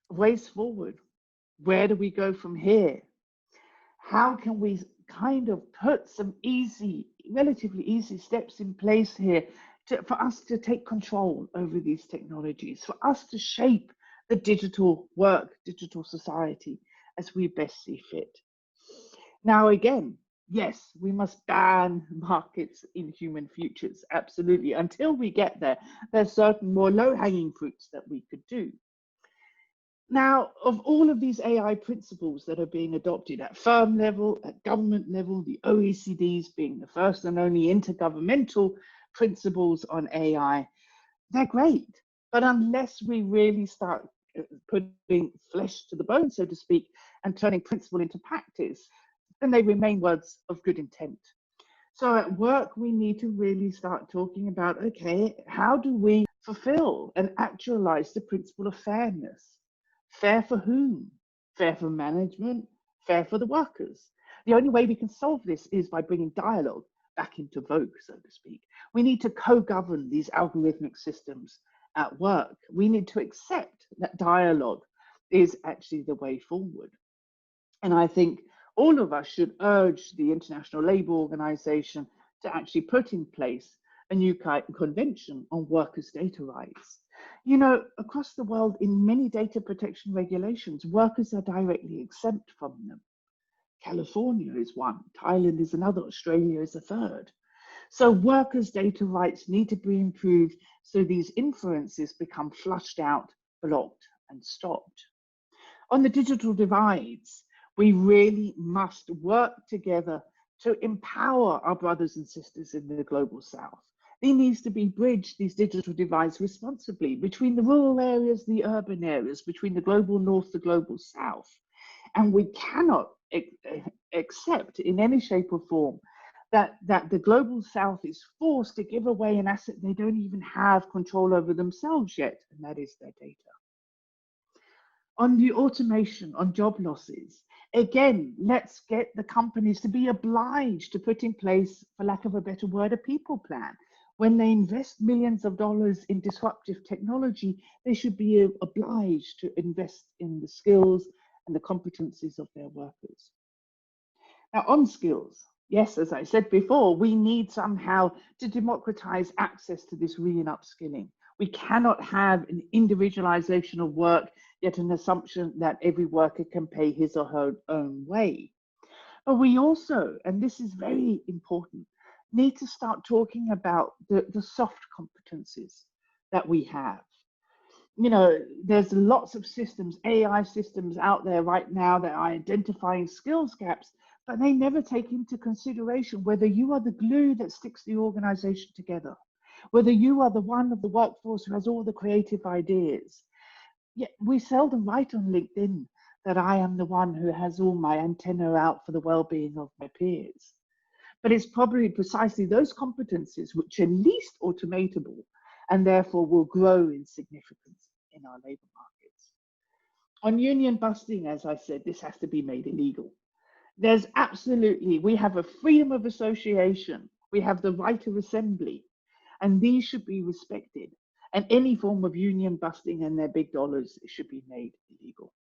ways forward. Where do we go from here? How can we kind of put some easy, relatively easy steps in place here for us to take control over these technologies, for us to shape the digital work, digital society as we best see fit? Now, again, yes, we must ban markets in human futures, absolutely. Until we get there, there's certain more low-hanging fruits that we could do. Now, of all of these AI principles that are being adopted at firm level, at government level, the OECD's being the first and only intergovernmental principles on AI, they're great. But unless we really start putting flesh to the bone, so to speak, and turning principle into practice, then they remain words of good intent. So at work, we need to really start talking about, okay, how do we fulfill and actualize the principle of fairness? Fair for whom? Fair for management, fair for the workers. The only way we can solve this is by bringing dialogue back into vogue, so to speak. We need to co-govern these algorithmic systems at work. We need to accept that dialogue is actually the way forward. And I think all of us should urge the International Labour Organization to actually put in place a new convention on workers' data rights. You know, across the world, in many data protection regulations, workers are directly exempt from them. California is one, Thailand is another, Australia is a third. So workers' data rights need to be improved so these inferences become flushed out, blocked, and stopped. On the digital divides, we really must work together to empower our brothers and sisters in the global south. There needs to be bridged, these digital divides, responsibly between the rural areas, the urban areas, between the global north, the global south. And we cannot accept in any shape or form that the global south is forced to give away an asset they don't even have control over themselves yet, and that is their data. On the automation, on job losses, again, let's get the companies to be obliged to put in place, for lack of a better word, a people plan. When they invest millions of dollars in disruptive technology, they should be obliged to invest in the skills and the competencies of their workers. Now, on skills, yes, as I said before, we need somehow to democratize access to this re and upskilling. We cannot have an individualization of work, yet an assumption that every worker can pay his or her own way. But we also, and this is very important, need to start talking about the soft competencies that we have. You know, there's lots of systems, AI systems out there right now that are identifying skills gaps, but they never take into consideration whether you are the glue that sticks the organization together, whether you are the one of the workforce who has all the creative ideas. Yet we seldom write on LinkedIn that I am the one who has all my antenna out for the well-being of my peers. But it's probably precisely those competencies which are least automatable and therefore will grow in significance in our labour markets. On union busting, as I said, this has to be made illegal. There's absolutely, we have a freedom of association, we have the right of assembly, and these should be respected. And any form of union busting and their big dollars should be made illegal.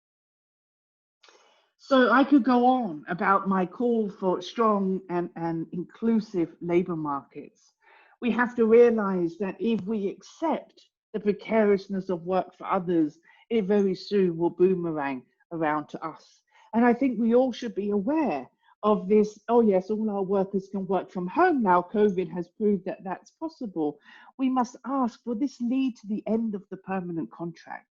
So I could go on about my call for strong and inclusive labour markets. We have to realize that if we accept the precariousness of work for others, it very soon will boomerang around to us. And I think we all should be aware of this. Oh yes, all our workers can work from home now. COVID has proved that that's possible. We must ask, will this lead to the end of the permanent contract?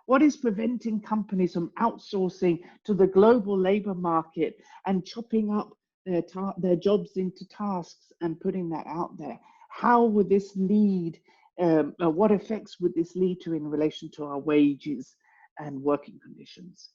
What is preventing companies from outsourcing to the global labour market and chopping up their jobs into tasks and putting that out there? How would this lead, what effects would this lead to in relation to our wages and working conditions?